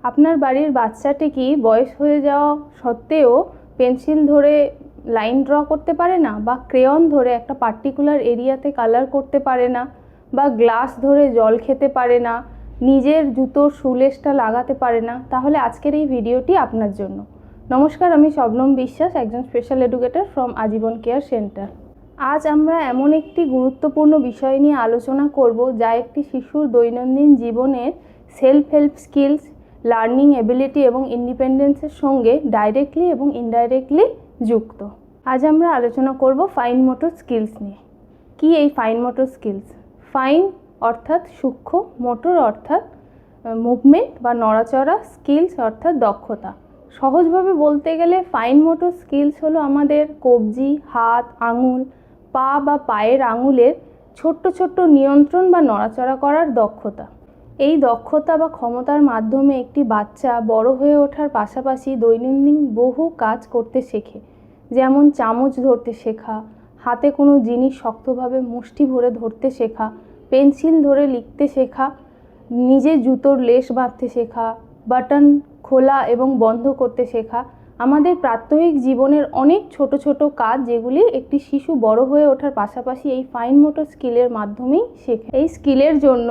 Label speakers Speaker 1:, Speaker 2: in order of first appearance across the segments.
Speaker 1: আপনার বাড়ির বাচ্চাটি কি বয়স হয়ে যাওয়া সত্ত্বেও পেন্সিল ধরে লাইন ড্র করতে পারে না, বা ক্রেয়ন ধরে একটা পার্টিকুলার এরিয়াতে কালার করতে পারে না, বা গ্লাস ধরে জল খেতে পারে না, নিজের জুতোর শুলেসটা লাগাতে পারে না? তাহলে আজকের এই ভিডিওটি আপনার জন্য। নমস্কার, আমি শবনম বিশ্বাস, একজন স্পেশাল এডুকেটর ফ্রম আজীবন কেয়ার সেন্টার। আজ আমরা এমন একটি গুরুত্বপূর্ণ বিষয় নিয়ে আলোচনা করব যা একটি শিশুর দৈনন্দিন জীবনের self help skills, learning ability এবং ইন্ডিপেন্ডেন্সের সঙ্গে ডাইরেক্টলি এবং ইনডাইরেক্টলি যুক্ত। আজ আমরা আলোচনা করব ফাইন মোটর স্কিলস নিয়ে। কি এই ফাইন মোটর স্কিলস? ফাইন অর্থাৎ সূক্ষ্ম, মোটর অর্থাৎ মুভমেন্ট বা নড়াচড়া, স্কিলস অর্থাৎ দক্ষতা। সহজভাবে বলতে গেলে ফাইন মোটর স্কিলস হলো আমাদের কবজি, হাত, আঙুল, পা বা পায়ের আঙুলের ছোট্ট ছোট্ট নিয়ন্ত্রণ বা নড়াচড়া করার দক্ষতা। এই দক্ষতা বা ক্ষমতার মাধ্যমে একটি বাচ্চা বড় হয়ে ওঠার পাশাপাশি দৈনন্দিন বহু কাজ করতে শেখে। যেমন চামচ ধরতে শেখা, হাতে কোনো জিনিস শক্তভাবে মুষ্টি ভরে ধরতে শেখা, পেন্সিল ধরে লিখতে শেখা, নিজে জুতোর লেস বাঁধতে শেখা, বাটন খোলা এবং বন্ধ করতে শেখা। আমাদের প্রাত্যহিক জীবনের অনেক ছোট ছোট কাজ যেগুলি একটি শিশু বড় হয়ে ওঠার পাশাপাশি এই ফাইন মোটর স্কিলের মাধ্যমেই শেখে। এই স্কিলের জন্য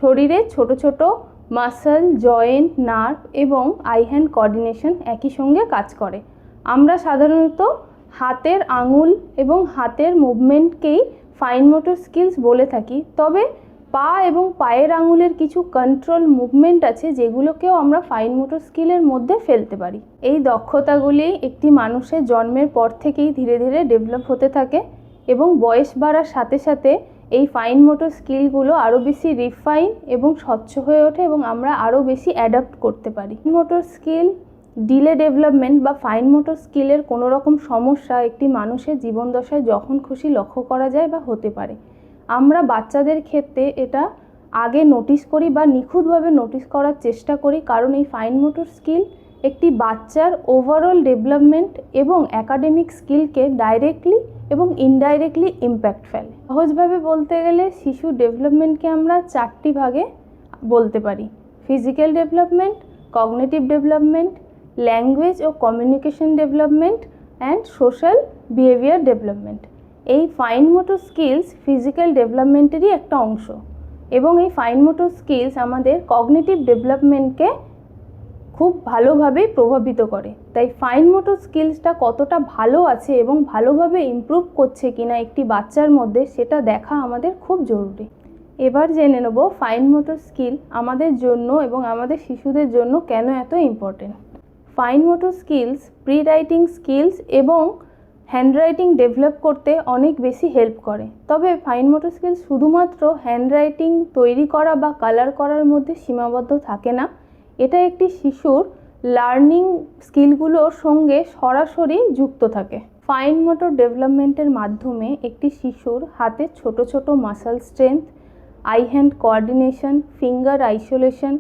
Speaker 1: শরীরে ছোট ছোট মাসল, জয়েন্ট, নার্ভ এবং আই হ্যান্ড কোঅর্ডিনেশন একই সঙ্গে কাজ করে। আমরা সাধারণত হাতের আঙুল এবং হাতের মুভমেন্টকেই ফাইন মোটর স্কিলস বলে থাকি, তবে পা এবং পায়ের আঙুলের কিছু কন্ট্রোল মুভমেন্ট আছে যেগুলোকেও আমরা ফাইন মোটর স্কিলের মধ্যে ফেলতে পারি। এই দক্ষতাগুলি একটি মানুষের জন্মের পর থেকেই ধীরে ধীরে ডেভেলপ হতে থাকে এবং বয়স বাড়ার সাথে সাথে এই ফাইন মোটর স্কিলগুলো আরও বেশি রিফাইন এবং স্বচ্ছ হয়ে ওঠে এবং আমরা আরও বেশি অ্যাডাপ্ট করতে পারি। মোটর স্কিল ডিলে ডেভেলপমেন্ট বা ফাইন মোটর স্কিলের কোনো রকম সমস্যা একটি মানুষের জীবনদশায় যখন খুশি লক্ষ্য করা যায় বা হতে পারে। আমরা বাচ্চাদের ক্ষেত্রে এটা আগে নোটিস করি বা নিখুঁতভাবে নোটিস করার চেষ্টা করি, কারণ এই ফাইন মোটর স্কিল একটি বাচ্চার ওভারঅল ডেভেলপমেন্ট এবং অ্যাকাডেমিক স্কিলকে ডাইরেক্টলি এবং ইনডাইরেক্টলি ইম্প্যাক্ট ফেলে। সহজভাবে বলতে গেলে শিশু ডেভেলপমেন্টকে আমরা চারটি ভাগে বলতে পারি: physical development, cognitive development, language ও communication development and social behaviour development. এই ফাইন মোটর স্কিলস ফিজিক্যাল ডেভেলপমেন্টেরই একটা অংশ এবং এই ফাইন মোটর স্কিলস আমাদের কগনিটিভ ডেভেলপমেন্টকে খুব ভালোভাবেই প্রভাবিত করে। তাই ফাইন মোটর স্কিলসটা কতটা ভালো আছে এবং ভালোভাবে ইমপ্রুভ করছে কিনা একটি বাচ্চার মধ্যে, সেটা দেখা আমাদের খুব জরুরি। এবার জেনে নেব ফাইন মোটর স্কিল আমাদের জন্য এবং আমাদের শিশুদের জন্য কেন এত important. Fine motor skills pre writing skills এবং হ্যান্ডরাইটিং ডেভেলপ করতে অনেক বেশি হেল্প করে। তবে ফাইন মোটর স্কিলস শুধুমাত্র হ্যান্ডরাইটিং তৈরি করা বা কালার করার মধ্যে সীমাবদ্ধ থাকে না। এটা একটি শিশুর লার্নিং স্কিলগুলোর সঙ্গে সরাসরি যুক্ত থাকে। ফাইন মোটর ডেভেলপমেন্টের মাধ্যমে একটি শিশুর হাতের ছোট ছোট muscle strength, I hand coordination, finger isolation,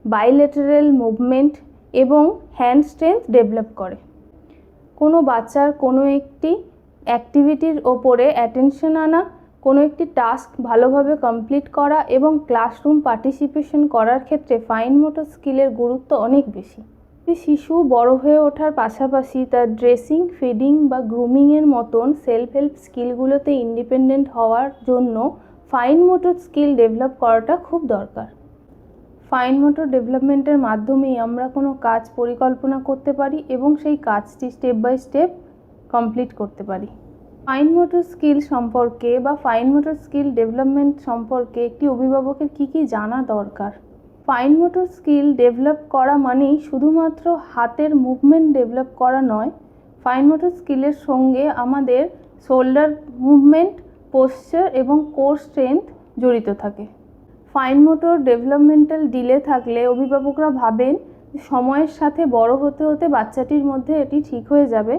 Speaker 1: bilateral movement এবং হ্যান্ড স্ট্রেংথ ডেভেলপ করে। কোনো বাচ্চার কোনো একটি অ্যাক্টিভিটির ওপরে অ্যাটেনশন আনা, কোনো একটি টাস্ক ভালোভাবে কমপ্লিট করা এবং ক্লাসরুম পার্টিসিপেশন করার ক্ষেত্রে ফাইন মোটর স্কিলের গুরুত্ব অনেক বেশি। শিশু বড় হয়ে ওঠার পাশাপাশি তার ড্রেসিং, ফিডিং বা গ্রুমিংয়ের মতন সেলফ হেল্প স্কিলগুলোতে ইন্ডিপেন্ডেন্ট হওয়ার জন্য ফাইন মোটর স্কিল ডেভেলপ করাটা খুব দরকার। ফাইন মোটর ডেভেলপমেন্টের মাধ্যমেই আমরা কোনো কাজ পরিকল্পনা করতে পারি এবং সেই কাজটি স্টেপ বাই স্টেপ কমপ্লিট করতে পারি। ফাইন মোটর স্কিল সম্পর্কে বা ফাইন মোটর স্কিল ডেভেলপমেন্ট সম্পর্কে একটি অভিভাবকের কী কী জানা দরকার? ফাইন মোটর স্কিল ডেভেলপ করা মানেই শুধুমাত্র হাতের মুভমেন্ট ডেভেলপ করা নয়। ফাইন মোটর স্কিলের সঙ্গে আমাদের শোল্ডার মুভমেন্ট, পোশ্চার এবং কোর স্ট্রেংথ জড়িত থাকে। ফাইন মোটর ডেভেলপমেন্টাল ডিলে থাকলে অভিভাবকরা ভাবেন সময়ের সাথে বড় হতে হতে বাচ্চাটির মধ্যে এটি ঠিক হয়ে যাবে,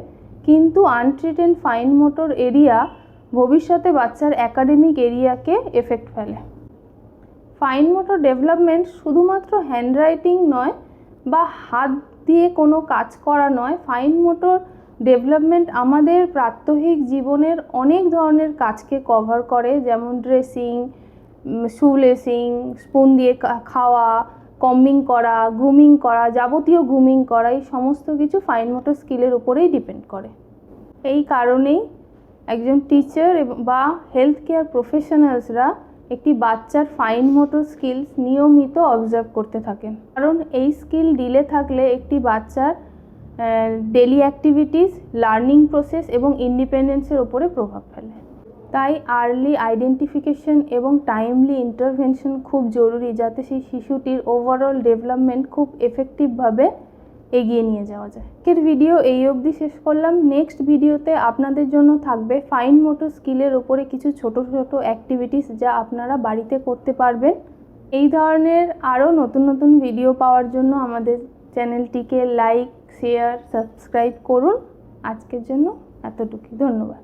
Speaker 1: কিন্তু আনট্রিটেড ফাইন মোটর এরিয়া ভবিষ্যতে বাচ্চার অ্যাকাডেমিক এরিয়াকে এফেক্ট ফেলে। ফাইন মোটর ডেভেলপমেন্ট শুধুমাত্র হ্যান্ডরাইটিং নয় বা হাত দিয়ে কোনো কাজ করা নয়। ফাইন মোটর ডেভেলপমেন্ট আমাদের প্রাত্যহিক জীবনের অনেক ধরনের কাজকে কভার করে, যেমন ড্রেসিং, শু লেসিং, স্পুন দিয়ে খাওয়া, কম্বিং করা, গ্রুমিং করা, যাবতীয় গ্রুমিং করা, এই সমস্ত কিছু ফাইন মোটর স্কিলের উপরেই ডিপেন্ড করে। এই কারণেই একজন টিচার বা হেলথ কেয়ার প্রফেশনালসরা একটি বাচ্চার ফাইন মোটর স্কিলস নিয়মিত অবজার্ভ করতে থাকেন, কারণ এই স্কিল ডিলে থাকলে একটি বাচ্চার ডেলি অ্যাক্টিভিটিস, লার্নিং প্রসেস এবং ইন্ডিপেন্ডেন্সের ওপরে প্রভাব ফেলে। তাই আর্লি আইডেন্টিফিকেশন এবং টাইমলি ইন্টারভেনশন খুব জরুরি, যাতে সেই শিশুটির ওভারঅল ডেভেলপমেন্ট খুব এফেক্টিভভাবে এগিয়ে নিয়ে যাওয়া যায়। আজকের ভিডিও এই অবধি শেষ করলাম। নেক্সট ভিডিওতে আপনাদের জন্য থাকবে ফাইন মোটর স্কিলের ওপরে কিছু ছোট ছোট অ্যাক্টিভিটিস যা আপনারা বাড়িতে করতে পারবেন। এই ধরনের আরও নতুন নতুন ভিডিও পাওয়ার জন্য আমাদের চ্যানেলটিকে লাইক, শেয়ার, সাবস্ক্রাইব করুন। আজকের জন্য এতটুকুই, ধন্যবাদ।